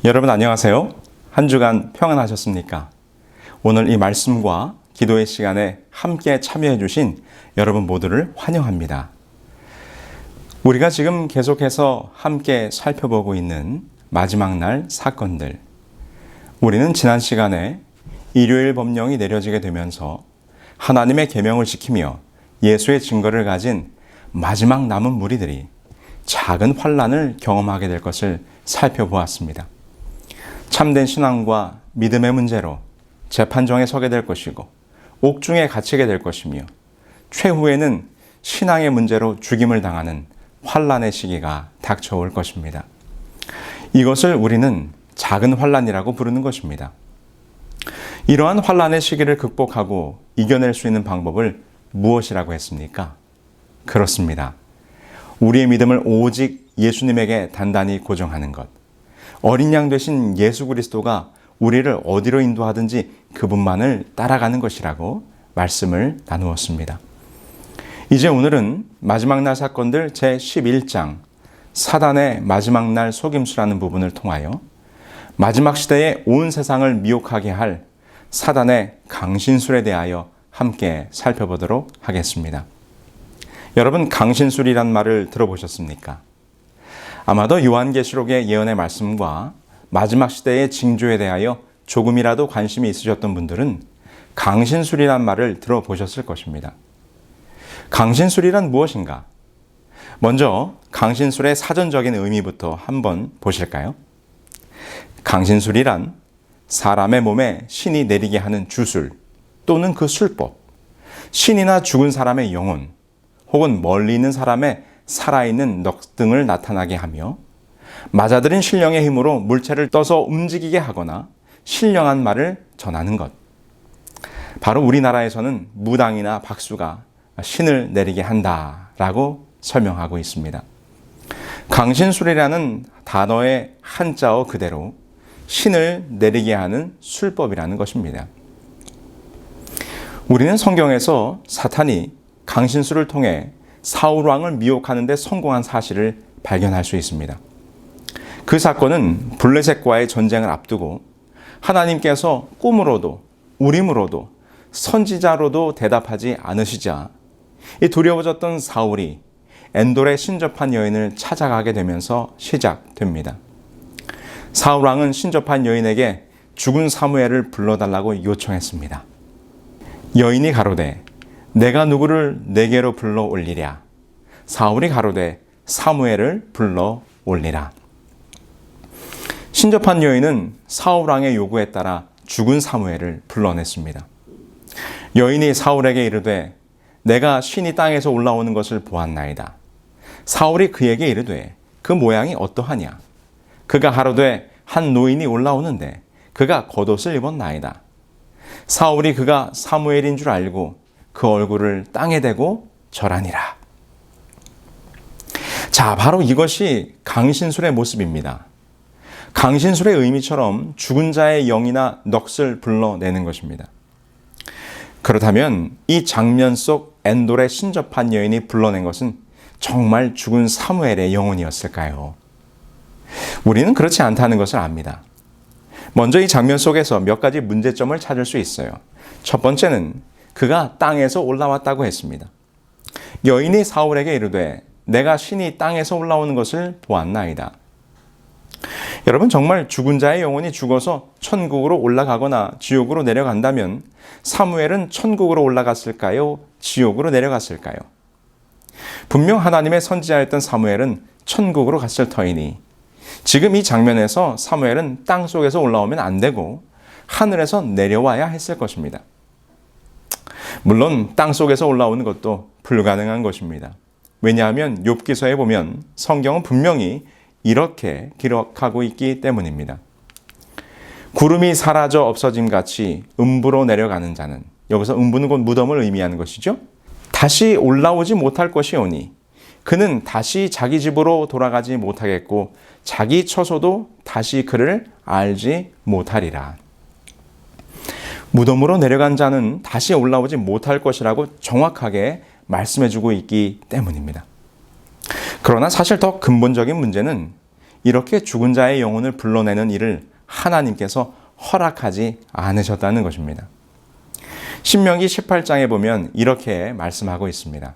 여러분 안녕하세요. 한 주간 평안하셨습니까? 오늘 이 말씀과 기도의 시간에 함께 참여해 주신 여러분 모두를 환영합니다. 우리가 지금 계속해서 함께 살펴보고 있는 마지막 날 사건들. 우리는 지난 시간에 일요일 법령이 내려지게 되면서 하나님의 계명을 지키며 예수의 증거를 가진 마지막 남은 무리들이 작은 환난을 경험하게 될 것을 살펴보았습니다. 참된 신앙과 믿음의 문제로 재판정에 서게 될 것이고 옥중에 갇히게 될 것이며 최후에는 신앙의 문제로 죽임을 당하는 환난의 시기가 닥쳐올 것입니다. 이것을 우리는 작은 환난이라고 부르는 것입니다. 이러한 환난의 시기를 극복하고 이겨낼 수 있는 방법을 무엇이라고 했습니까? 그렇습니다. 우리의 믿음을 오직 예수님에게 단단히 고정하는 것. 어린 양 되신 예수 그리스도가 우리를 어디로 인도하든지 그분만을 따라가는 것이라고 말씀을 나누었습니다. 이제 오늘은 마지막 날 사건들 제11장 사단의 마지막 날 속임수라는 부분을 통하여 마지막 시대에 온 세상을 미혹하게 할 사단의 강신술에 대하여 함께 살펴보도록 하겠습니다. 여러분, 강신술이란 말을 들어보셨습니까? 아마도 요한계시록의 예언의 말씀과 마지막 시대의 징조에 대하여 조금이라도 관심이 있으셨던 분들은 강신술이란 말을 들어보셨을 것입니다. 강신술이란 무엇인가? 먼저 강신술의 사전적인 의미부터 한번 보실까요? 강신술이란 사람의 몸에 신이 내리게 하는 주술 또는 그 술법, 신이나 죽은 사람의 영혼 혹은 멀리 있는 사람의 살아있는 넋 등을 나타나게 하며 맞아들인 신령의 힘으로 물체를 떠서 움직이게 하거나 신령한 말을 전하는 것. 바로 우리나라에서는 무당이나 박수가 신을 내리게 한다라고 설명하고 있습니다. 강신술이라는 단어의 한자어 그대로 신을 내리게 하는 술법이라는 것입니다. 우리는 성경에서 사탄이 강신술을 통해 사울 왕을 미혹하는 데 성공한 사실을 발견할 수 있습니다. 그 사건은 블레셋과의 전쟁을 앞두고 하나님께서 꿈으로도 우림으로도 선지자로도 대답하지 않으시자 이 두려워졌던 사울이 엔돌의 신접한 여인을 찾아가게 되면서 시작됩니다. 사울 왕은 신접한 여인에게 죽은 사무엘을 불러달라고 요청했습니다. 여인이 가로되 내가 누구를 내게로 불러 올리랴. 사울이 가로되 사무엘을 불러 올리라. 신접한 여인은 사울 왕의 요구에 따라 죽은 사무엘을 불러냈습니다. 여인이 사울에게 이르되 내가 신이 땅에서 올라오는 것을 보았나이다. 사울이 그에게 이르되 그 모양이 어떠하냐. 그가 하루되 한 노인이 올라오는데 그가 겉옷을 입었나이다. 사울이 그가 사무엘인 줄 알고 그 얼굴을 땅에 대고 절하니라. 자, 바로 이것이 강신술의 모습입니다. 강신술의 의미처럼 죽은 자의 영이나 넋을 불러내는 것입니다. 그렇다면 이 장면 속 엔돌의 신접한 여인이 불러낸 것은 정말 죽은 사무엘의 영혼이었을까요? 우리는 그렇지 않다는 것을 압니다. 먼저 이 장면 속에서 몇 가지 문제점을 찾을 수 있어요. 첫 번째는 그가 땅에서 올라왔다고 했습니다. 여인이 사울에게 이르되 내가 신이 땅에서 올라오는 것을 보았나이다. 여러분, 정말 죽은 자의 영혼이 죽어서 천국으로 올라가거나 지옥으로 내려간다면 사무엘은 천국으로 올라갔을까요? 지옥으로 내려갔을까요? 분명 하나님의 선지자였던 사무엘은 천국으로 갔을 터이니 지금 이 장면에서 사무엘은 땅 속에서 올라오면 안 되고 하늘에서 내려와야 했을 것입니다. 물론 땅 속에서 올라오는 것도 불가능한 것입니다. 왜냐하면 욥기서에 보면 성경은 분명히 이렇게 기록하고 있기 때문입니다. 구름이 사라져 없어짐 같이 음부로 내려가는 자는, 여기서 음부는 곧 무덤을 의미하는 것이죠. 다시 올라오지 못할 것이오니 그는 다시 자기 집으로 돌아가지 못하겠고 자기 처소도 다시 그를 알지 못하리라. 무덤으로 내려간 자는 다시 올라오지 못할 것이라고 정확하게 말씀해주고 있기 때문입니다. 그러나 사실 더 근본적인 문제는 이렇게 죽은 자의 영혼을 불러내는 일을 하나님께서 허락하지 않으셨다는 것입니다. 신명기 18장에 보면 이렇게 말씀하고 있습니다.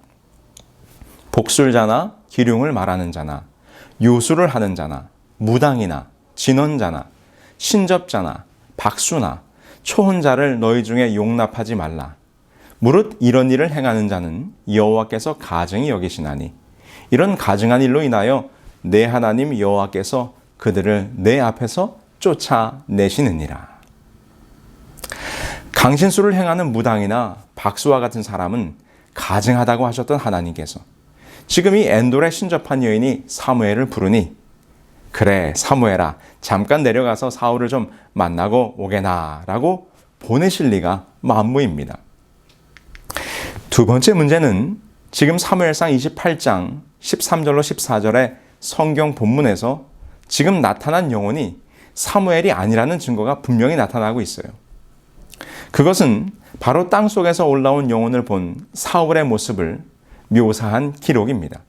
복술자나 기륭을 말하는 자나 요술을 하는 자나 무당이나 진언자나 신접자나 박수나 초혼자를 너희 중에 용납하지 말라. 무릇 이런 일을 행하는 자는 여호와께서 가증히 여기시나니 이런 가증한 일로 인하여 내 하나님 여호와께서 그들을 내 앞에서 쫓아내시느니라. 강신술을 행하는 무당이나 박수와 같은 사람은 가증하다고 하셨던 하나님께서 지금 이 엔돌에 신접한 여인이 사무엘을 부르니 그래 사무엘아 잠깐 내려가서 사울을 좀 만나고 오게나 라고 보내실 리가 만무입니다. 두 번째 문제는 지금 사무엘상 28장 13절로 14절의 성경 본문에서 지금 나타난 영혼이 사무엘이 아니라는 증거가 분명히 나타나고 있어요. 그것은 바로 땅속에서 올라온 영혼을 본 사울의 모습을 묘사한 기록입니다.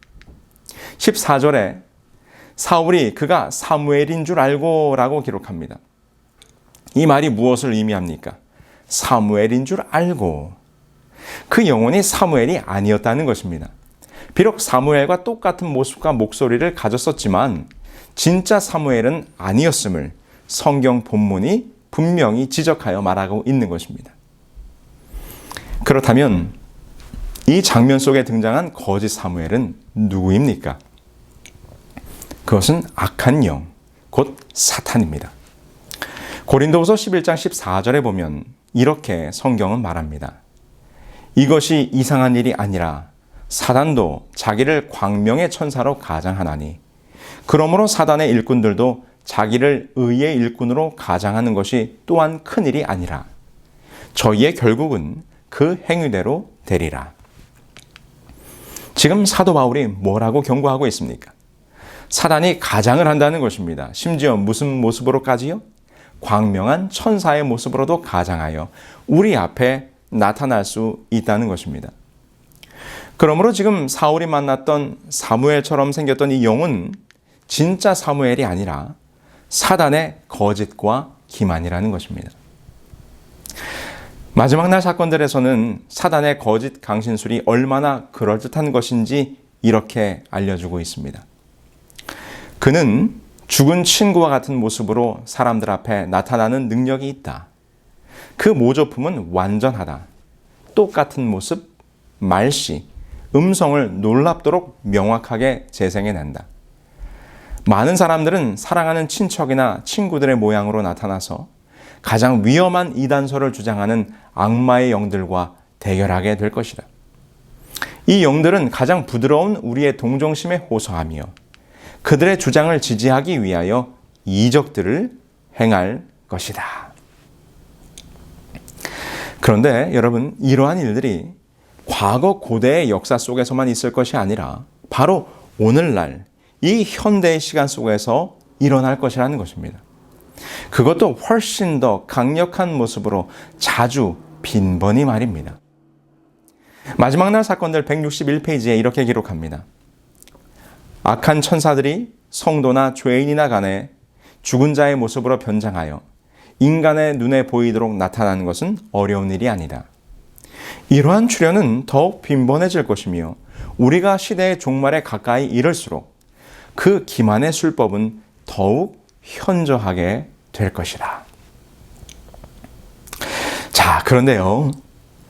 14절에 사울이 그가 사무엘인 줄 알고 라고 기록합니다. 이 말이 무엇을 의미합니까? 사무엘인 줄 알고. 그 영혼이 사무엘이 아니었다는 것입니다. 비록 사무엘과 똑같은 모습과 목소리를 가졌었지만 진짜 사무엘은 아니었음을 성경 본문이 분명히 지적하여 말하고 있는 것입니다. 그렇다면 이 장면 속에 등장한 거짓 사무엘은 누구입니까? 그것은 악한 영, 곧 사탄입니다. 고린도후서 11장 14절에 보면 이렇게 성경은 말합니다. 이것이 이상한 일이 아니라 사단도 자기를 광명의 천사로 가장하나니 그러므로 사단의 일꾼들도 자기를 의의 일꾼으로 가장하는 것이 또한 큰일이 아니라 저희의 결국은 그 행위대로 되리라. 지금 사도 바울이 뭐라고 경고하고 있습니까? 사단이 가장을 한다는 것입니다. 심지어 무슨 모습으로까지요? 광명한 천사의 모습으로도 가장하여 우리 앞에 나타날 수 있다는 것입니다. 그러므로 지금 사울이 만났던 사무엘처럼 생겼던 이 영은 진짜 사무엘이 아니라 사단의 거짓과 기만이라는 것입니다. 마지막 날 사건들에서는 사단의 거짓 강신술이 얼마나 그럴듯한 것인지 이렇게 알려주고 있습니다. 그는 죽은 친구와 같은 모습으로 사람들 앞에 나타나는 능력이 있다. 그 모조품은 완전하다. 똑같은 모습, 말씨, 음성을 놀랍도록 명확하게 재생해낸다. 많은 사람들은 사랑하는 친척이나 친구들의 모양으로 나타나서 가장 위험한 이단설을 주장하는 악마의 영들과 대결하게 될 것이다. 이 영들은 가장 부드러운 우리의 동정심에 호소하며 그들의 주장을 지지하기 위하여 이적들을 행할 것이다. 그런데 여러분, 이러한 일들이 과거 고대의 역사 속에서만 있을 것이 아니라 바로 오늘날 이 현대의 시간 속에서 일어날 것이라는 것입니다. 그것도 훨씬 더 강력한 모습으로 자주 빈번히 말입니다. 마지막 날 사건들 161페이지에 이렇게 기록합니다. 악한 천사들이 성도나 죄인이나 간에 죽은 자의 모습으로 변장하여 인간의 눈에 보이도록 나타나는 것은 어려운 일이 아니다. 이러한 출현은 더욱 빈번해질 것이며 우리가 시대의 종말에 가까이 이를수록 그 기만의 술법은 더욱 현저하게 될 것이다. 자, 그런데요.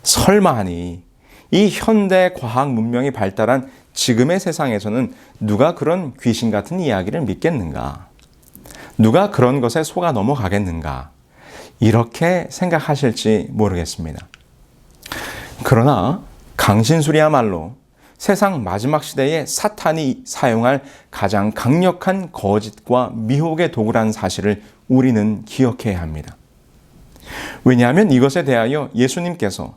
설마하니 이 현대 과학 문명이 발달한 지금의 세상에서는 누가 그런 귀신 같은 이야기를 믿겠는가? 누가 그런 것에 속아 넘어가겠는가? 이렇게 생각하실지 모르겠습니다. 그러나 강신술이야말로 세상 마지막 시대에 사탄이 사용할 가장 강력한 거짓과 미혹의 도구라는 사실을 우리는 기억해야 합니다. 왜냐하면 이것에 대하여 예수님께서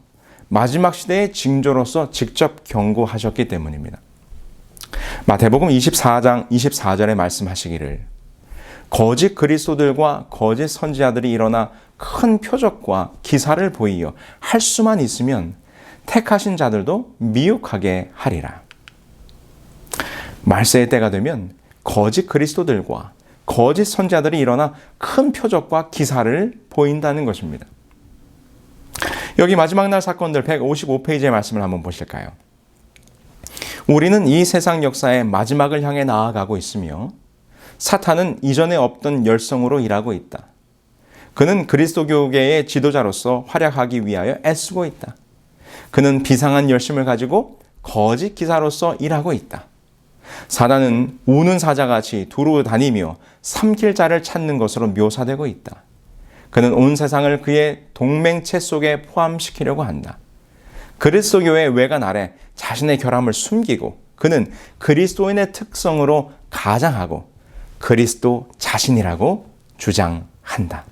마지막 시대의 징조로서 직접 경고하셨기 때문입니다. 마태복음 24장 24절에 말씀하시기를 거짓 그리스도들과 거짓 선지자들이 일어나 큰 표적과 기사를 보이어 할 수만 있으면 택하신 자들도 미혹하게 하리라. 말세의 때가 되면 거짓 그리스도들과 거짓 선지자들이 일어나 큰 표적과 기사를 보인다는 것입니다. 여기 마지막 날 사건들 155페이지의 말씀을 한번 보실까요? 우리는 이 세상 역사의 마지막을 향해 나아가고 있으며 사탄은 이전에 없던 열성으로 일하고 있다. 그는 그리스도교계의 지도자로서 활약하기 위하여 애쓰고 있다. 그는 비상한 열심을 가지고 거짓 기사로서 일하고 있다. 사단은 우는 사자같이 두루 다니며 삼킬 자를 찾는 것으로 묘사되고 있다. 그는 온 세상을 그의 동맹체 속에 포함시키려고 한다. 그리스도교의 외관 아래 자신의 결함을 숨기고 그는 그리스도인의 특성으로 가장하고 그리스도 자신이라고 주장한다.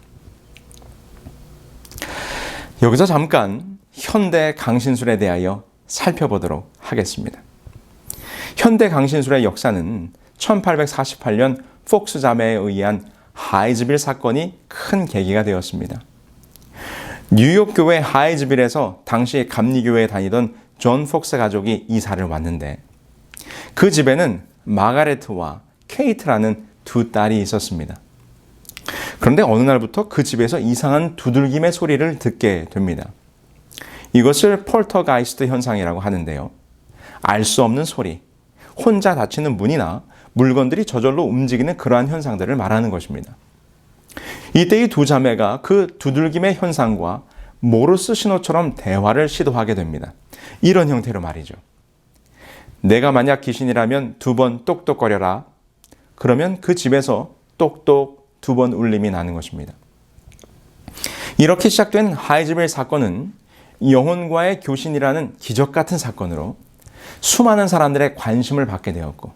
여기서 잠깐 현대 강신술에 대하여 살펴보도록 하겠습니다. 현대 강신술의 역사는 1848년 폭스 자매에 의한 하이즈빌 사건이 큰 계기가 되었습니다. 뉴욕 교회 하이즈빌에서 당시 감리교회에 다니던 존 폭스 가족이 이사를 왔는데 그 집에는 마가레트와 케이트라는 두 딸이 있었습니다. 그런데 어느 날부터 그 집에서 이상한 두들김의 소리를 듣게 됩니다. 이것을 폴터가이스트 현상이라고 하는데요. 알 수 없는 소리, 혼자 닫히는 문이나 물건들이 저절로 움직이는 그러한 현상들을 말하는 것입니다. 이때 이 두 자매가 그 두들김의 현상과 모르스 신호처럼 대화를 시도하게 됩니다. 이런 형태로 말이죠. 내가 만약 귀신이라면 2번 똑똑거려라. 그러면 그 집에서 똑똑 2번 울림이 나는 것입니다. 이렇게 시작된 하이즈빌 사건은 영혼과의 교신이라는 기적 같은 사건으로 수많은 사람들의 관심을 받게 되었고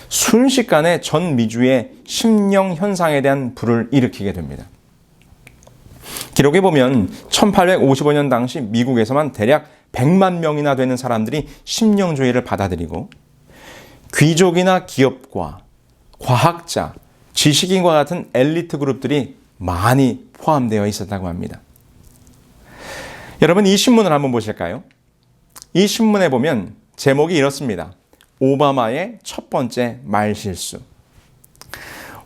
순식간에 전 미주의 심령 현상에 대한 불을 일으키게 됩니다. 기록에 보면 1855년 당시 미국에서만 대략 100만 명이나 되는 사람들이 심령주의를 받아들이고 귀족이나 기업과 과학자, 지식인과 같은 엘리트 그룹들이 많이 포함되어 있었다고 합니다. 여러분 이 신문을 한번 보실까요? 이 신문에 보면 제목이 이렇습니다. 오바마의 첫 번째 말실수.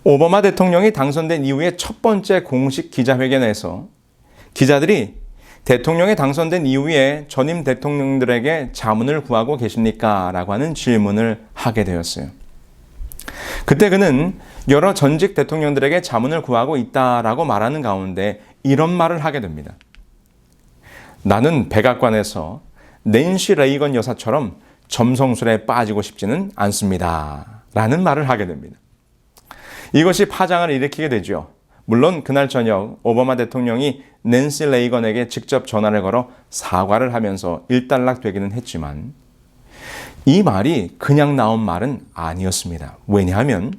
오바마 대통령이 당선된 이후에 첫 번째 공식 기자회견에서 기자들이 대통령이 당선된 이후에 전임 대통령들에게 자문을 구하고 계십니까? 라고 하는 질문을 하게 되었어요. 그때 그는 여러 전직 대통령들에게 자문을 구하고 있다라고 말하는 가운데 이런 말을 하게 됩니다. 나는 백악관에서 낸시 레이건 여사처럼 점성술에 빠지고 싶지는 않습니다. 라는 말을 하게 됩니다. 이것이 파장을 일으키게 되죠. 물론 그날 저녁 오바마 대통령이 낸시 레이건에게 직접 전화를 걸어 사과를 하면서 일단락되기는 했지만 이 말이 그냥 나온 말은 아니었습니다. 왜냐하면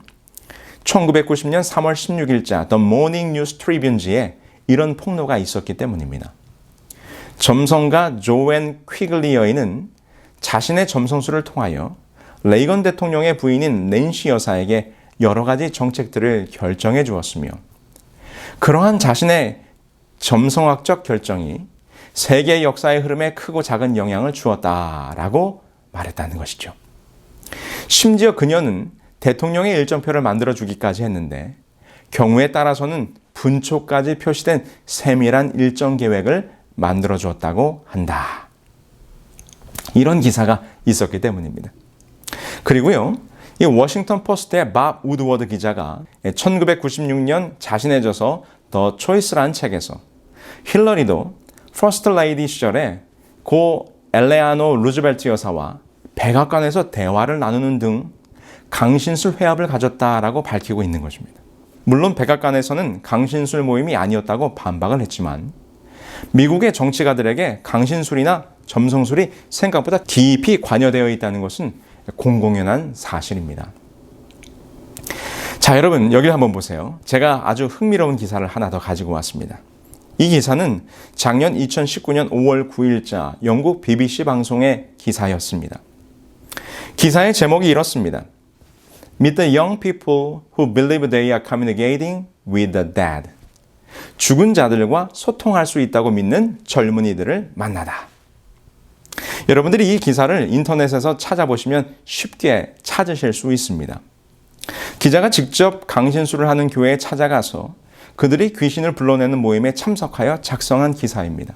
1990년 3월 16일자 The Morning News Tribune지에 이런 폭로가 있었기 때문입니다. 점성가 조앤 퀴글리 여인은 자신의 점성술을 통하여 레이건 대통령의 부인인 낸시 여사에게 여러 가지 정책들을 결정해 주었으며 그러한 자신의 점성학적 결정이 세계 역사의 흐름에 크고 작은 영향을 주었다라고 말했다는 것이죠. 심지어 그녀는 대통령의 일정표를 만들어주기까지 했는데 경우에 따라서는 분초까지 표시된 세밀한 일정 계획을 만들어주었다고 한다. 이런 기사가 있었기 때문입니다. 그리고요, 이 워싱턴 포스트의 밥 우드워드 기자가 1996년 자신의 저서 더 초이스라는 책에서 힐러리도 퍼스트 레이디 시절에 고 엘레아노 루즈벨트 여사와 백악관에서 대화를 나누는 등 강신술 회합을 가졌다라고 밝히고 있는 것입니다. 물론 백악관에서는 강신술 모임이 아니었다고 반박을 했지만 미국의 정치가들에게 강신술이나 점성술이 생각보다 깊이 관여되어 있다는 것은 공공연한 사실입니다. 자, 여러분 여기를 한번 보세요. 제가 아주 흥미로운 기사를 하나 더 가지고 왔습니다. 이 기사는 작년 2019년 5월 9일자 영국 BBC 방송의 기사였습니다. 기사의 제목이 이렇습니다. Meet the young people who believe they are communicating with the dead. 죽은 자들과 소통할 수 있다고 믿는 젊은이들을 만나다. 여러분들이 이 기사를 인터넷에서 찾아보시면 쉽게 찾으실 수 있습니다. 기자가 직접 강신수를 하는 교회에 찾아가서 그들이 귀신을 불러내는 모임에 참석하여 작성한 기사입니다.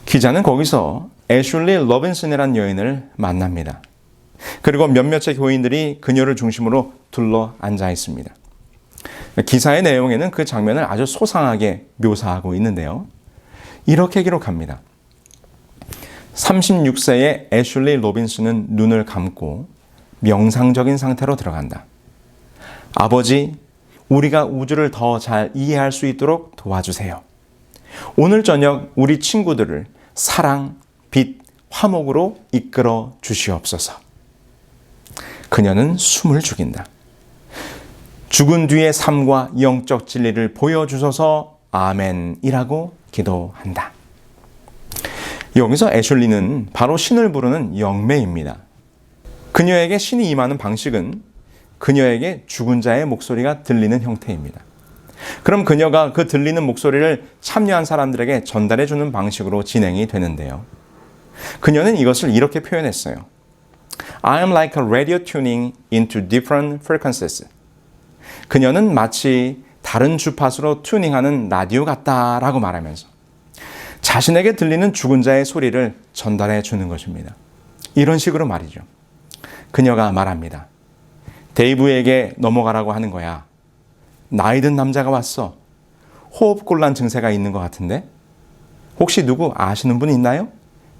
기자는 거기서 애슐리 로빈슨이라는 여인을 만납니다. 그리고 몇몇의 교인들이 그녀를 중심으로 둘러 앉아 있습니다. 기사의 내용에는 그 장면을 아주 소상하게 묘사하고 있는데요. 이렇게 기록합니다. 36세의 애슐리 로빈슨은 눈을 감고 명상적인 상태로 들어간다. 아버지, 우리가 우주를 더 잘 이해할 수 있도록 도와주세요. 오늘 저녁 우리 친구들을 사랑, 빛, 화목으로 이끌어 주시옵소서. 그녀는 숨을 죽인다. 죽은 뒤의 삶과 영적 진리를 보여주소서 아멘이라고 기도한다. 여기서 애슐리는 바로 신을 부르는 영매입니다. 그녀에게 신이 임하는 방식은 그녀에게 죽은 자의 목소리가 들리는 형태입니다. 그럼 그녀가 그 들리는 목소리를 참여한 사람들에게 전달해 주는 방식으로 진행이 되는데요. 그녀는 이것을 이렇게 표현했어요. I am like a radio tuning into different frequencies. 그녀는 마치 다른 주파수로 튜닝하는 라디오 같다라고 말하면서 자신에게 들리는 죽은 자의 소리를 전달해 주는 것입니다. 이런 식으로 말이죠. 그녀가 말합니다. 데이브에게 넘어가라고 하는 거야. 나이 든 남자가 왔어. 호흡곤란 증세가 있는 것 같은데? 혹시 누구 아시는 분 있나요?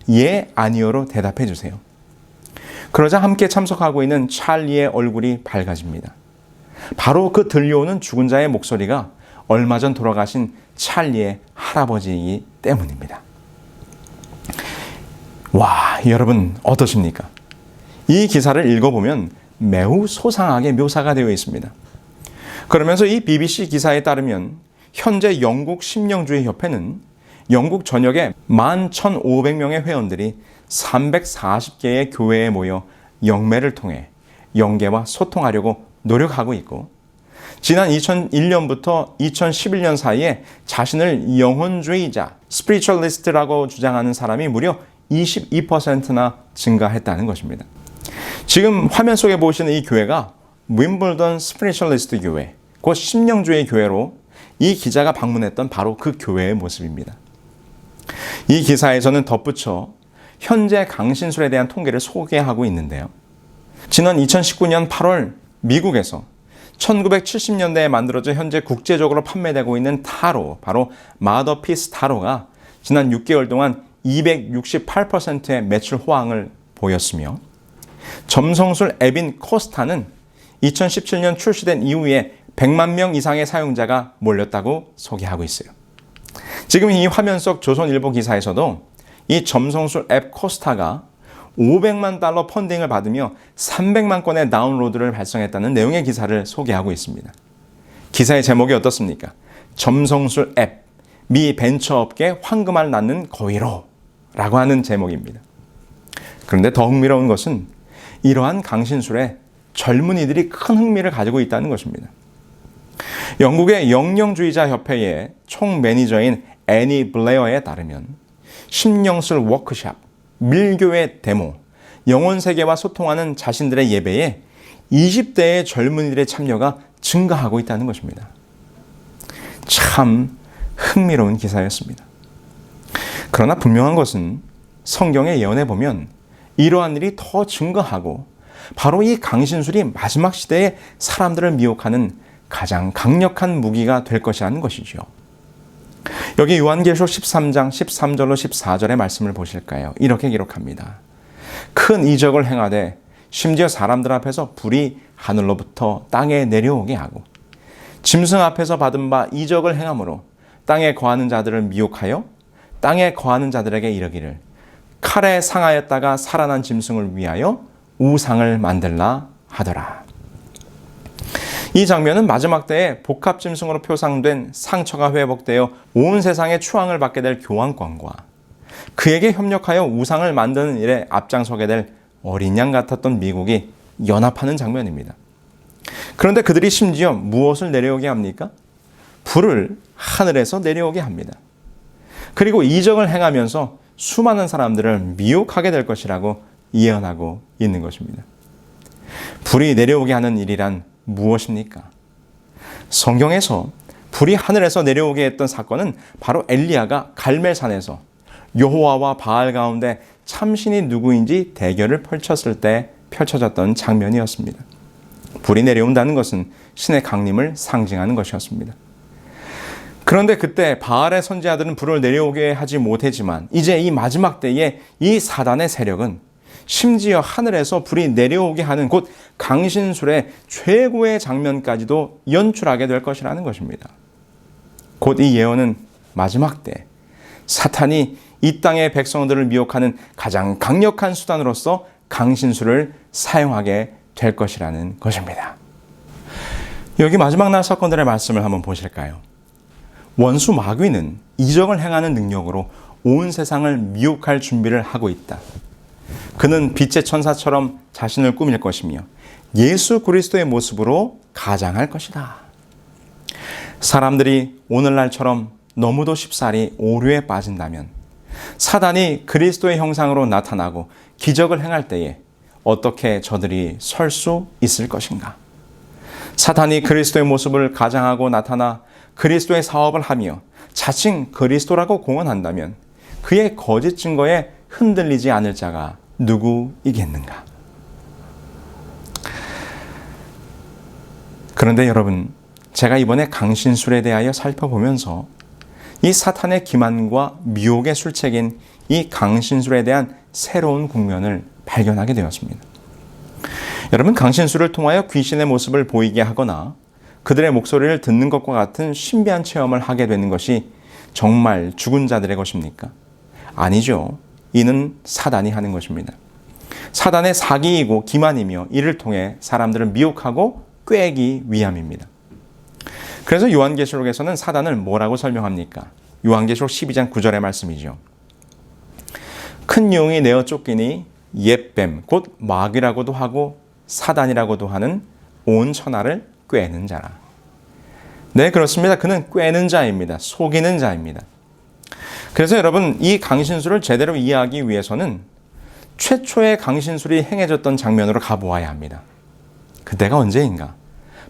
예, 아니요로 대답해 주세요. 그러자 함께 참석하고 있는 찰리의 얼굴이 밝아집니다. 바로 그 들려오는 죽은 자의 목소리가 얼마 전 돌아가신 찰리의 할아버지이기 때문입니다. 와, 여러분 어떠십니까? 이 기사를 읽어보면 매우 소상하게 묘사가 되어 있습니다. 그러면서 이 BBC 기사에 따르면 현재 영국 심령주의 협회는 영국 전역에 11,500명의 회원들이 340개의 교회에 모여 영매를 통해 영계와 소통하려고 노력하고 있고, 지난 2001년부터 2011년 사이에 자신을 영혼주의자, 스피리추얼리스트라고 주장하는 사람이 무려 22%나 증가했다는 것입니다. 지금 화면 속에 보시는 이 교회가 윈블던 스피리추얼리스트 교회, 곧 심령주의 교회로 이 기자가 방문했던 바로 그 교회의 모습입니다. 이 기사에서는 덧붙여 현재 강신술에 대한 통계를 소개하고 있는데요. 지난 2019년 8월 미국에서 1970년대에 만들어져 현재 국제적으로 판매되고 있는 타로, 바로 마더피스 타로가 지난 6개월 동안 268%의 매출 호황을 보였으며, 점성술 앱인 코스타는 2017년 출시된 이후에 100만 명 이상의 사용자가 몰렸다고 소개하고 있어요. 지금 이 화면 속 조선일보 기사에서도 이 점성술 앱 코스타가 500만 달러 펀딩을 받으며 300만 건의 다운로드를 발생했다는 내용의 기사를 소개하고 있습니다. 기사의 제목이 어떻습니까? 점성술 앱, 미 벤처업계 황금알 낳는 거위로 라고 하는 제목입니다. 그런데 더 흥미로운 것은 이러한 강신술에 젊은이들이 큰 흥미를 가지고 있다는 것입니다. 영국의 영영주의자 협회의 총 매니저인 애니 블레어에 따르면 심령술 워크샵, 밀교의 데모, 영혼세계와 소통하는 자신들의 예배에 20대의 젊은이들의 참여가 증가하고 있다는 것입니다. 참 흥미로운 기사였습니다. 그러나 분명한 것은 성경의 예언에 보면 이러한 일이 더 증가하고 바로 이 강신술이 마지막 시대에 사람들을 미혹하는 가장 강력한 무기가 될 것이라는 것이죠. 여기 요한계시록 13장 13절로 14절의 말씀을 보실까요? 이렇게 기록합니다. 큰 이적을 행하되 심지어 사람들 앞에서 불이 하늘로부터 땅에 내려오게 하고 짐승 앞에서 받은 바 이적을 행함으로 땅에 거하는 자들을 미혹하여 땅에 거하는 자들에게 이르기를 칼에 상하였다가 살아난 짐승을 위하여 우상을 만들라 하더라. 이 장면은 마지막 때에 복합짐승으로 표상된 상처가 회복되어 온 세상의 추앙을 받게 될 교황권과 그에게 협력하여 우상을 만드는 일에 앞장서게 될 어린 양 같았던 미국이 연합하는 장면입니다. 그런데 그들이 심지어 무엇을 내려오게 합니까? 불을 하늘에서 내려오게 합니다. 그리고 이적을 행하면서 수많은 사람들을 미혹하게 될 것이라고 예언하고 있는 것입니다. 불이 내려오게 하는 일이란 무엇입니까? 성경에서 불이 하늘에서 내려오게 했던 사건은 바로 엘리야가 갈멜산에서 여호와와 바알 가운데 참신이 누구인지 대결을 펼쳤을 때 펼쳐졌던 장면이었습니다. 불이 내려온다는 것은 신의 강림을 상징하는 것이었습니다. 그런데 그때 바알의 선지자들은 불을 내려오게 하지 못했지만 이제 이 마지막 때에 이 사단의 세력은 심지어 하늘에서 불이 내려오게 하는 곧 강신술의 최고의 장면까지도 연출하게 될 것이라는 것입니다. 곧 이 예언은 마지막 때 사탄이 이 땅의 백성들을 미혹하는 가장 강력한 수단으로서 강신술을 사용하게 될 것이라는 것입니다. 여기 마지막 날 사건들의 말씀을 한번 보실까요? 원수 마귀는 이적을 행하는 능력으로 온 세상을 미혹할 준비를 하고 있다. 그는 빛의 천사처럼 자신을 꾸밀 것이며 예수 그리스도의 모습으로 가장할 것이다. 사람들이 오늘날처럼 너무도 쉽사리 오류에 빠진다면 사단이 그리스도의 형상으로 나타나고 기적을 행할 때에 어떻게 저들이 설 수 있을 것인가? 사탄이 그리스도의 모습을 가장하고 나타나 그리스도의 사업을 하며 자칭 그리스도라고 공언한다면 그의 거짓 증거에 흔들리지 않을 자가 누구이겠는가? 그런데 여러분, 제가 이번에 강신술에 대하여 살펴보면서 이 사탄의 기만과 미혹의 술책인 이 강신술에 대한 새로운 국면을 발견하게 되었습니다. 여러분, 강신술을 통하여 귀신의 모습을 보이게 하거나 그들의 목소리를 듣는 것과 같은 신비한 체험을 하게 되는 것이 정말 죽은 자들의 것입니까? 아니죠. 이는 사단이 하는 것입니다. 사단의 사기이고 기만이며 이를 통해 사람들을 미혹하고 꾀기 위함입니다. 그래서 요한계시록에서는 사단을 뭐라고 설명합니까? 요한계시록 12장 9절의 말씀이죠. 큰 용이 내어 쫓기니 옛뱀 곧 마귀라고도 하고 사단이라고도 하는 온 천하를 꾀는 자라. 네, 그렇습니다. 그는 꾀는 자입니다. 속이는 자입니다. 그래서 여러분, 이 강신술을 제대로 이해하기 위해서는 최초의 강신술이 행해졌던 장면으로 가보아야 합니다. 그때가 언제인가?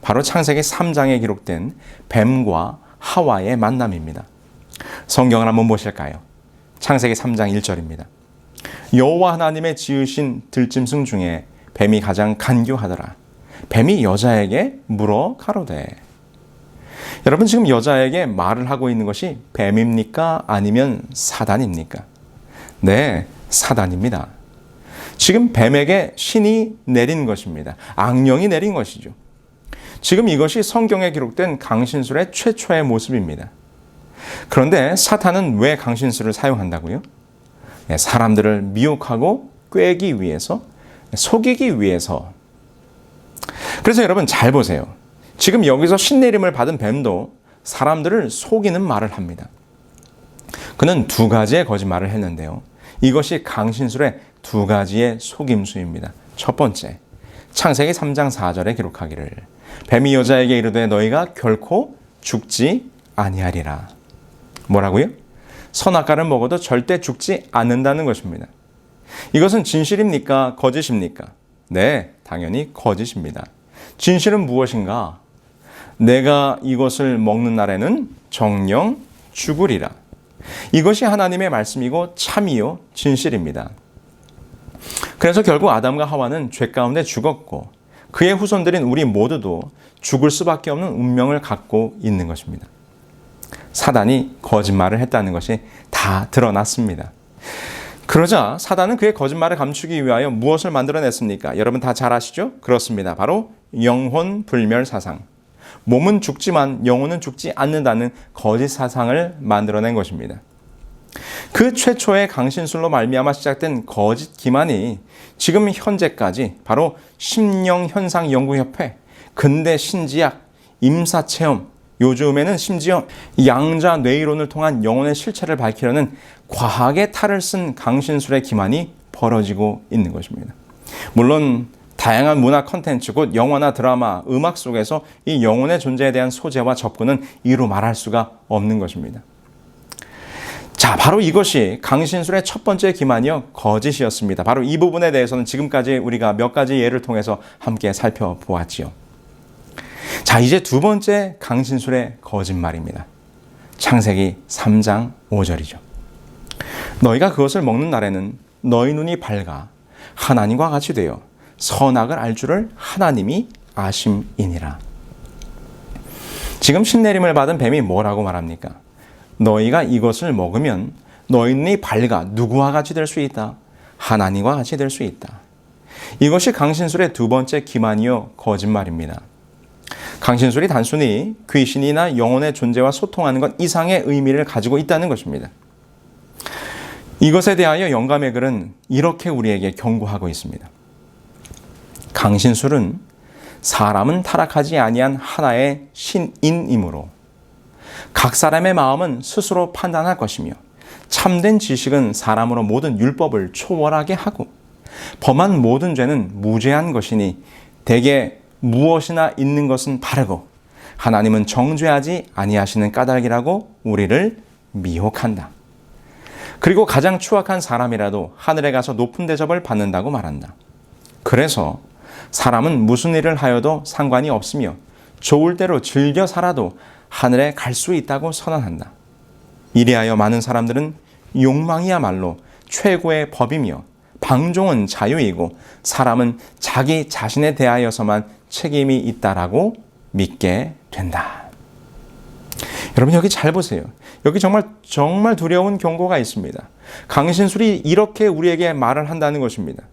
바로 창세기 3장에 기록된 뱀과 하와의 만남입니다. 성경을 한번 보실까요? 창세기 3장 1절입니다. 여호와 하나님의 지으신 들짐승 중에 뱀이 가장 간교하더라. 뱀이 여자에게 물어 가로되. 여러분, 지금 여자에게 말을 하고 있는 것이 뱀입니까? 아니면 사단입니까? 네, 사단입니다. 지금 뱀에게 신이 내린 것입니다. 악령이 내린 것이죠. 지금 이것이 성경에 기록된 강신술의 최초의 모습입니다. 그런데 사탄은 왜 강신술을 사용한다고요? 사람들을 미혹하고 꾀기 위해서, 속이기 위해서. 그래서 여러분 잘 보세요. 지금 여기서 신내림을 받은 뱀도 사람들을 속이는 말을 합니다. 그는 두 가지의 거짓말을 했는데요. 이것이 강신술의 두 가지의 속임수입니다. 첫 번째, 창세기 3장 4절에 기록하기를 뱀이 여자에게 이르되 너희가 결코 죽지 아니하리라. 뭐라고요? 선악과를 먹어도 절대 죽지 않는다는 것입니다. 이것은 진실입니까? 거짓입니까? 네, 당연히 거짓입니다. 진실은 무엇인가? 내가 이것을 먹는 날에는 정녕 죽으리라. 이것이 하나님의 말씀이고 참이요 진실입니다. 그래서 결국 아담과 하와는 죄 가운데 죽었고 그의 후손들인 우리 모두도 죽을 수밖에 없는 운명을 갖고 있는 것입니다. 사단이 거짓말을 했다는 것이 다 드러났습니다. 그러자 사단은 그의 거짓말을 감추기 위하여 무엇을 만들어냈습니까? 여러분 다 잘 아시죠? 그렇습니다. 바로 영혼 불멸 사상. 몸은 죽지만 영혼은 죽지 않는다는 거짓 사상을 만들어낸 것입니다. 그 최초의 강신술로 말미암아 시작된 거짓 기만이 지금 현재까지 바로 심령현상연구협회, 근대 신지학, 임사체험, 요즘에는 심지어 양자 뇌이론을 통한 영혼의 실체를 밝히려는 과학의 탈을 쓴 강신술의 기만이 벌어지고 있는 것입니다. 물론 다양한 문화 콘텐츠, 곧 영화나 드라마, 음악 속에서 이 영혼의 존재에 대한 소재와 접근은 이루 말할 수가 없는 것입니다. 자, 자, 바로 이것이 강신술의 첫 번째 기만이요, 거짓이었습니다. 바로 이 부분에 대해서는 지금까지 우리가 몇 가지 예를 통해서 함께 살펴보았지요. 자, 이제 두 번째 강신술의 거짓말입니다. 창세기 3장 5절이죠. 너희가 그것을 먹는 날에는 너희 눈이 밝아 하나님과 같이 되어 선악을 알 줄을 하나님이 아심이니라. 지금 신내림을 받은 뱀이 뭐라고 말합니까? 너희가 이것을 먹으면 너희 눈이 밝아 누구와 같이 될 수 있다? 하나님과 같이 될 수 있다. 이것이 강신술의 두 번째 기만이요, 거짓말입니다. 강신술이 단순히 귀신이나 영혼의 존재와 소통하는 것 이상의 의미를 가지고 있다는 것입니다. 이것에 대하여 영감의 글은 이렇게 우리에게 경고하고 있습니다. 강신술은 사람은 타락하지 아니한 하나의 신인이므로 각 사람의 마음은 스스로 판단할 것이며 참된 지식은 사람으로 모든 율법을 초월하게 하고 범한 모든 죄는 무죄한 것이니 대개 무엇이나 있는 것은 바르고 하나님은 정죄하지 아니하시는 까닭이라고 우리를 미혹한다. 그리고 가장 추악한 사람이라도 하늘에 가서 높은 대접을 받는다고 말한다. 그래서 사람은 무슨 일을 하여도 상관이 없으며 좋을 대로 즐겨 살아도 하늘에 갈 수 있다고 선언한다. 이리하여 많은 사람들은 욕망이야말로 최고의 법이며 방종은 자유이고 사람은 자기 자신에 대하여서만 책임이 있다라고 믿게 된다. 여러분, 여기 잘 보세요. 여기 정말 두려운 경고가 있습니다. 강신술이 이렇게 우리에게 말을 한다는 것입니다.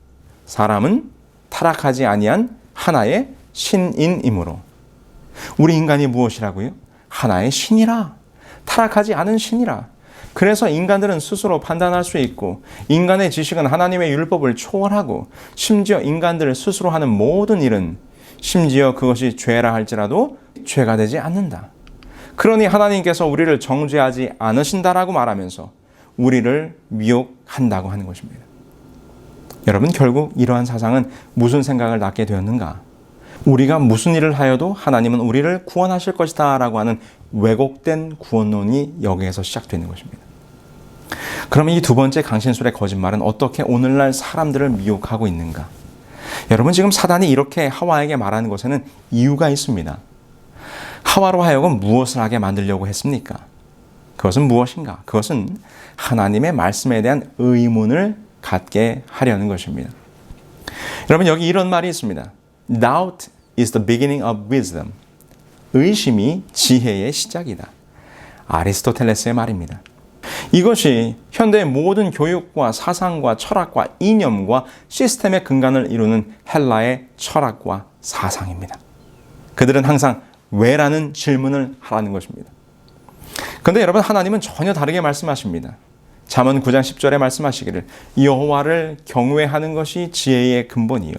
사람은 타락하지 아니한 하나의 신인이므로. 우리 인간이 무엇이라고요? 하나의 신이라. 타락하지 않은 신이라. 그래서 인간들은 스스로 판단할 수 있고 인간의 지식은 하나님의 율법을 초월하고 심지어 인간들 스스로 하는 모든 일은 심지어 그것이 죄라 할지라도 죄가 되지 않는다. 그러니 하나님께서 우리를 정죄하지 않으신다라고 말하면서 우리를 미혹한다고 하는 것입니다. 여러분, 결국 이러한 사상은 무슨 생각을 낳게 되었는가? 우리가 무슨 일을 하여도 하나님은 우리를 구원하실 것이다 라고 하는 왜곡된 구원론이 여기에서 시작되는 것입니다. 그러면 이 두 번째 강신술의 거짓말은 어떻게 오늘날 사람들을 미혹하고 있는가? 여러분, 지금 사단이 이렇게 하와에게 말하는 것에는 이유가 있습니다. 하와로 하여금 무엇을 하게 만들려고 했습니까? 그것은 무엇인가? 그것은 하나님의 말씀에 대한 의문을 갖게 하려는 것입니다. 여러분, 여기 이런 말이 있습니다. Doubt is the beginning of wisdom. 의심이 지혜의 시작이다. 아리스토텔레스의 말입니다. 이것이 현대의 모든 교육과 사상과 철학과 이념과 시스템의 근간을 이루는 헬라의 철학과 사상입니다. 그들은 항상 왜라는 질문을 하라는 것입니다. 그런데 여러분, 하나님은 전혀 다르게 말씀하십니다. 잠언 9장 10절에 말씀하시기를 여호와를 경외하는 것이 지혜의 근본이요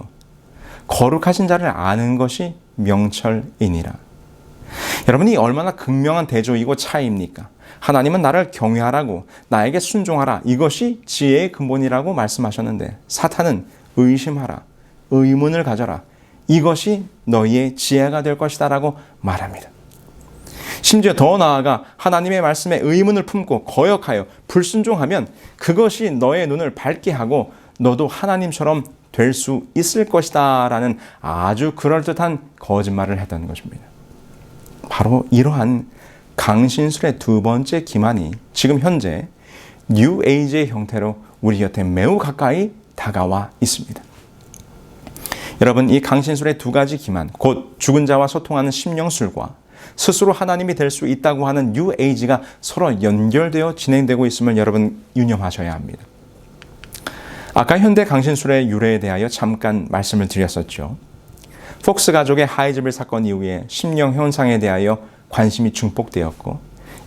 거룩하신 자를 아는 것이 명철이니라. 여러분이 얼마나 극명한 대조이고 차이입니까? 하나님은 나를 경외하라고, 나에게 순종하라, 이것이 지혜의 근본이라고 말씀하셨는데 사탄은 의심하라, 의문을 가져라, 이것이 너희의 지혜가 될 것이다 라고 말합니다. 심지어 더 나아가 하나님의 말씀에 의문을 품고 거역하여 불순종하면 그것이 너의 눈을 밝게 하고 너도 하나님처럼 될 수 있을 것이다 라는 아주 그럴듯한 거짓말을 했다는 것입니다. 바로 이러한 강신술의 두 번째 기만이 지금 현재 뉴 에이지의 형태로 우리 곁에 매우 가까이 다가와 있습니다. 여러분, 이 강신술의 두 가지 기만, 곧 죽은 자와 소통하는 심령술과 스스로 하나님이 될 수 있다고 하는 뉴 에이지가 서로 연결되어 진행되고 있음을 여러분 유념하셔야 합니다. 아까 현대 강신술의 유래에 대하여 잠깐 말씀을 드렸었죠. 폭스 가족의 하이즈빌 사건 이후에 심령 현상에 대하여 관심이 증폭되었고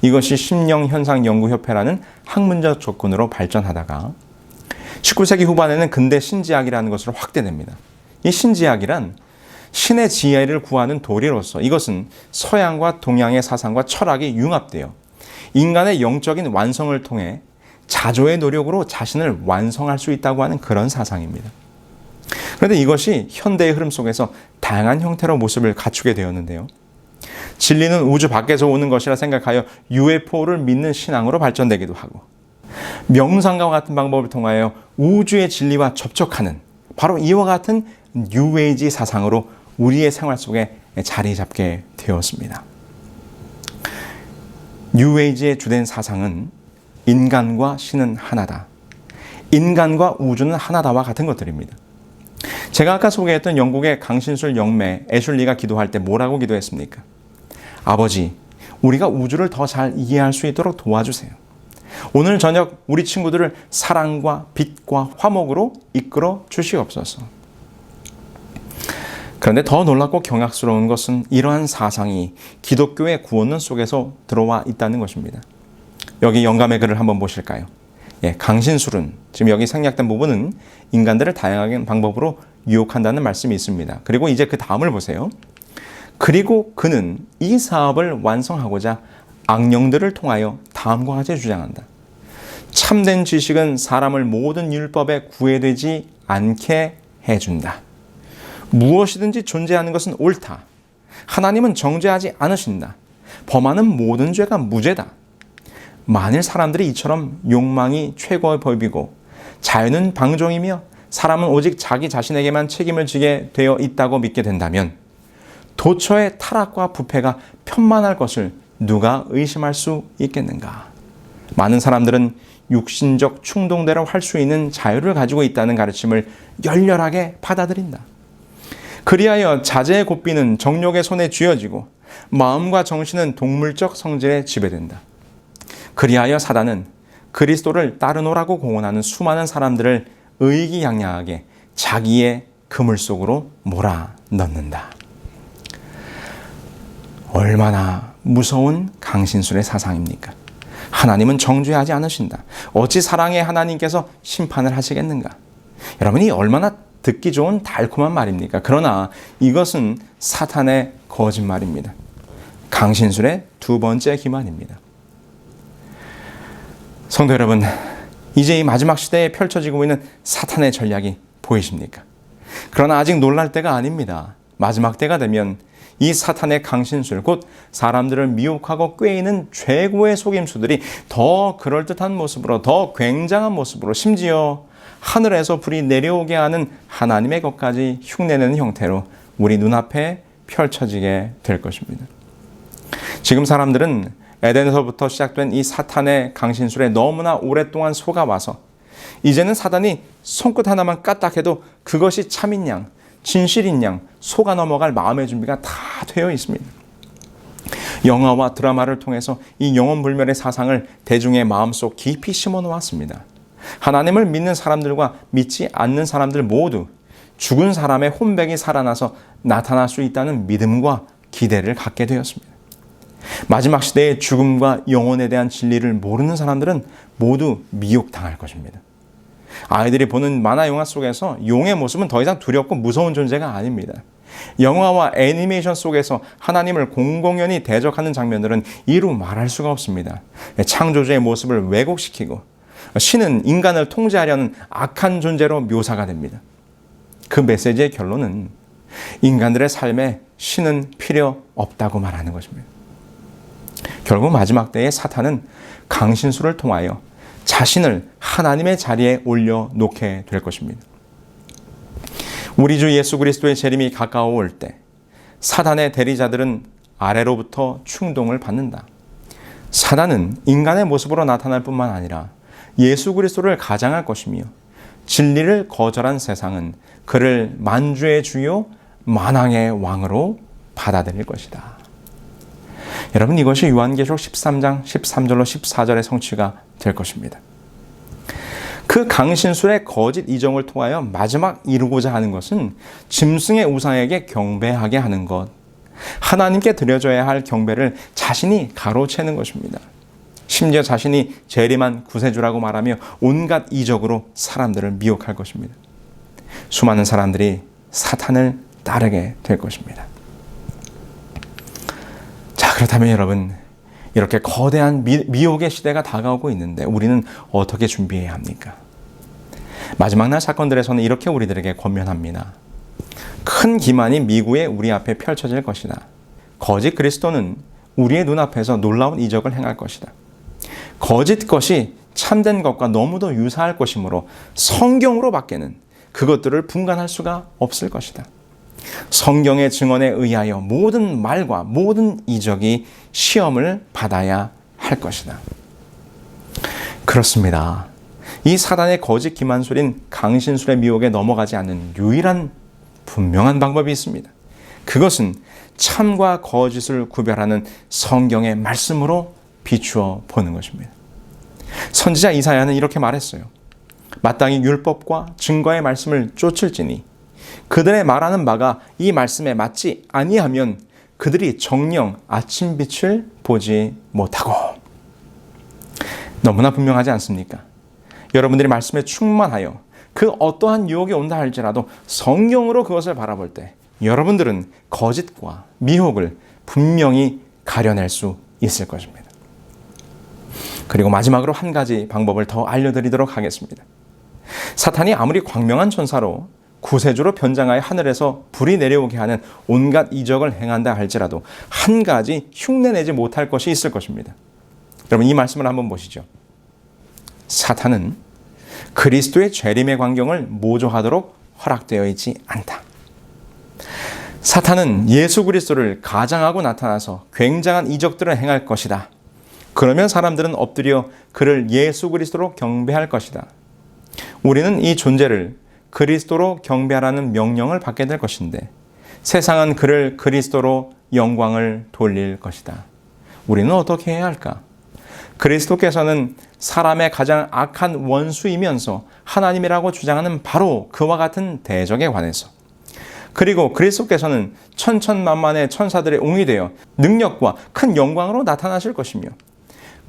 이것이 심령현상연구협회라는 학문적 조건으로 발전하다가 19세기 후반에는 근대 신지학이라는 것으로 확대됩니다. 이 신지학이란 신의 지혜를 구하는 도리로서 이것은 서양과 동양의 사상과 철학이 융합되어 인간의 영적인 완성을 통해 자조의 노력으로 자신을 완성할 수 있다고 하는 그런 사상입니다. 그런데 이것이 현대의 흐름 속에서 다양한 형태로 모습을 갖추게 되었는데요. 진리는 우주 밖에서 오는 것이라 생각하여 UFO를 믿는 신앙으로 발전되기도 하고 명상과 같은 방법을 통하여 우주의 진리와 접촉하는 바로 이와 같은 뉴에이지 사상으로 우리의 생활 속에 자리 잡게 되었습니다. 뉴에이지의 주된 사상은 인간과 신은 하나다, 인간과 우주는 하나다와 같은 것들입니다. 제가 아까 소개했던 영국의 강신술 영매 애슐리가 기도할 때 뭐라고 기도했습니까? 아버지, 우리가 우주를 더 잘 이해할 수 있도록 도와주세요. 오늘 저녁 우리 친구들을 사랑과 빛과 화목으로 이끌어 주시옵소서. 그런데 더 놀랍고 경악스러운 것은 이러한 사상이 기독교의 구원론 속에서 들어와 있다는 것입니다. 여기 영감의 글을 한번 보실까요? 강신술은, 지금 여기 생략된 부분은 인간들을 다양한 방법으로 유혹한다는 말씀이 있습니다. 그리고 이제 그 다음을 보세요. 그리고 그는 이 사업을 완성하고자 악령들을 통하여 다음과 같이 주장한다. 참된 지식은 사람을 모든 율법에 구애되지 않게 해준다. 무엇이든지 존재하는 것은 옳다. 하나님은 정죄하지 않으신다. 범하는 모든 죄가 무죄다. 만일 사람들이 이처럼 욕망이 최고의 법이고 자유는 방종이며 사람은 오직 자기 자신에게만 책임을 지게 되어 있다고 믿게 된다면 도처의 타락과 부패가 편만할 것을 누가 의심할 수 있겠는가? 많은 사람들은 육신적 충동대로 할 수 있는 자유를 가지고 있다는 가르침을 열렬하게 받아들인다. 그리하여 자제의 고삐는 정욕의 손에 쥐어지고 마음과 정신은 동물적 성질에 지배된다. 그리하여 사단은 그리스도를 따르노라고 공언하는 수많은 사람들을 의기양양하게 자기의 그물 속으로 몰아넣는다. 얼마나 무서운 강신술의 사상입니까? 하나님은 정죄하지 않으신다. 어찌 사랑의 하나님께서 심판을 하시겠는가? 여러분이 얼마나 듣기 좋은 달콤한 말입니까? 그러나 이것은 사탄의 거짓말입니다. 강신술의 두 번째 기만입니다. 성도 여러분, 이제 이 마지막 시대에 펼쳐지고 있는 사탄의 전략이 보이십니까? 그러나 아직 놀랄 때가 아닙니다. 마지막 때가 되면 이 사탄의 강신술, 곧 사람들을 미혹하고 꾀이는 최고의 속임수들이 더 그럴듯한 모습으로, 더 굉장한 모습으로, 심지어 하늘에서 불이 내려오게 하는 하나님의 것까지 흉내내는 형태로 우리 눈앞에 펼쳐지게 될 것입니다. 지금 사람들은 에덴에서부터 시작된 이 사탄의 강신술에 너무나 오랫동안 속아와서 이제는 사단이 손끝 하나만 까딱해도 그것이 참인 양, 진실인 양 속아 넘어갈 마음의 준비가 다 되어 있습니다. 영화와 드라마를 통해서 이 영혼불멸의 사상을 대중의 마음속 깊이 심어 놓았습니다. 하나님을 믿는 사람들과 믿지 않는 사람들 모두 죽은 사람의 혼백이 살아나서 나타날 수 있다는 믿음과 기대를 갖게 되었습니다. 마지막 시대의 죽음과 영혼에 대한 진리를 모르는 사람들은 모두 미혹당할 것입니다. 아이들이 보는 만화 영화 속에서 용의 모습은 더 이상 두렵고 무서운 존재가 아닙니다. 영화와 애니메이션 속에서 하나님을 공공연히 대적하는 장면들은 이루 말할 수가 없습니다. 창조주의 모습을 왜곡시키고 신은 인간을 통제하려는 악한 존재로 묘사가 됩니다. 그 메시지의 결론은 인간들의 삶에 신은 필요 없다고 말하는 것입니다. 결국 마지막 때에 사탄은 강신술을 통하여 자신을 하나님의 자리에 올려놓게 될 것입니다. 우리 주 예수 그리스도의 재림이 가까워올 때 사단의 대리자들은 아래로부터 충동을 받는다. 사단은 인간의 모습으로 나타날 뿐만 아니라 예수 그리스도를 가장할 것이며 진리를 거절한 세상은 그를 만주의 주요 만왕의 왕으로 받아들일 것이다. 여러분, 이것이 요한계시록 13장 13절로 14절의 성취가 될 것입니다. 그 강신술의 거짓 이정을 통하여 마지막 이루고자 하는 것은 짐승의 우상에게 경배하게 하는 것, 하나님께 드려져야 할 경배를 자신이 가로채는 것입니다. 심지어 자신이 재림한 구세주라고 말하며 온갖 이적으로 사람들을 미혹할 것입니다. 수많은 사람들이 사탄을 따르게 될 것입니다. 자, 그렇다면 여러분, 이렇게 거대한 미혹의 시대가 다가오고 있는데 우리는 어떻게 준비해야 합니까? 마지막 날 사건들에서는 이렇게 우리들에게 권면합니다. 큰 기만이 미구에 우리 앞에 펼쳐질 것이다. 거짓 그리스도는 우리의 눈앞에서 놀라운 이적을 행할 것이다. 거짓 것이 참된 것과 너무도 유사할 것이므로 성경으로 밖에는 그것들을 분간할 수가 없을 것이다. 성경의 증언에 의하여 모든 말과 모든 이적이 시험을 받아야 할 것이다. 그렇습니다. 이 사단의 거짓 기만술인 강신술의 미혹에 넘어가지 않는 유일한 분명한 방법이 있습니다. 그것은 참과 거짓을 구별하는 성경의 말씀으로 비추어 보는 것입니다. 선지자 이사야는 이렇게 말했어요. 마땅히 율법과 증거의 말씀을 쫓을지니 그들의 말하는 바가 이 말씀에 맞지 아니하면 그들이 정녕 아침빛을 보지 못하고. 너무나 분명하지 않습니까? 여러분들이 말씀에 충만하여 그 어떠한 유혹이 온다 할지라도 성경으로 그것을 바라볼 때 여러분들은 거짓과 미혹을 분명히 가려낼 수 있을 것입니다. 그리고 마지막으로 한 가지 방법을 더 알려드리도록 하겠습니다. 사탄이 아무리 광명한 천사로 구세주로 변장하여 하늘에서 불이 내려오게 하는 온갖 이적을 행한다 할지라도 한 가지 흉내내지 못할 것이 있을 것입니다. 여러분, 이 말씀을 한번 보시죠. 사탄은 그리스도의 재림의 광경을 모조하도록 허락되어 있지 않다. 사탄은 예수 그리스도를 가장하고 나타나서 굉장한 이적들을 행할 것이다. 그러면 사람들은 엎드려 그를 예수 그리스도로 경배할 것이다. 우리는 이 존재를 그리스도로 경배하라는 명령을 받게 될 것인데 세상은 그를 그리스도로 영광을 돌릴 것이다. 우리는 어떻게 해야 할까? 그리스도께서는 사람의 가장 악한 원수이면서 하나님이라고 주장하는 바로 그와 같은 대적에 관해서, 그리고 그리스도께서는 천천만만의 천사들의 옹이 되어 능력과 큰 영광으로 나타나실 것이며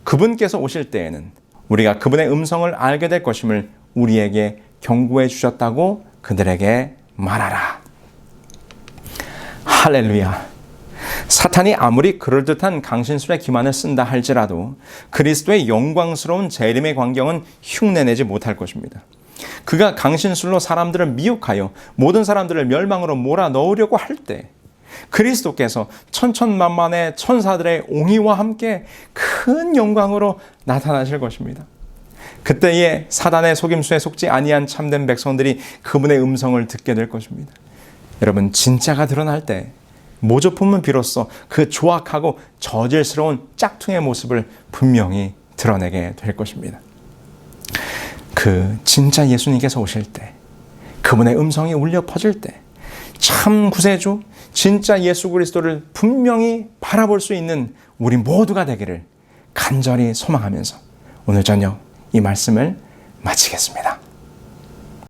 그분께서 오실 때에는 우리가 그분의 음성을 알게 될 것임을 우리에게 경고해 주셨다고 그들에게 말하라. 할렐루야. 사탄이 아무리 그럴듯한 강신술의 기만을 쓴다 할지라도 그리스도의 영광스러운 재림의 광경은 흉내내지 못할 것입니다. 그가 강신술로 사람들을 미혹하여 모든 사람들을 멸망으로 몰아넣으려고 할 때 그리스도께서 천천만만의 천사들의 옹이와 함께 큰 영광으로 나타나실 것입니다. 그때에 사단의 속임수에 속지 아니한 참된 백성들이 그분의 음성을 듣게 될 것입니다. 여러분, 진짜가 드러날 때 모조품은 비로소 그 조악하고 저질스러운 짝퉁의 모습을 분명히 드러내게 될 것입니다. 그 진짜 예수님께서 오실 때, 그분의 음성이 울려 퍼질 때 참 구세주, 진짜 예수 그리스도를 분명히 바라볼 수 있는 우리 모두가 되기를 간절히 소망하면서 오늘 저녁 이 말씀을 마치겠습니다.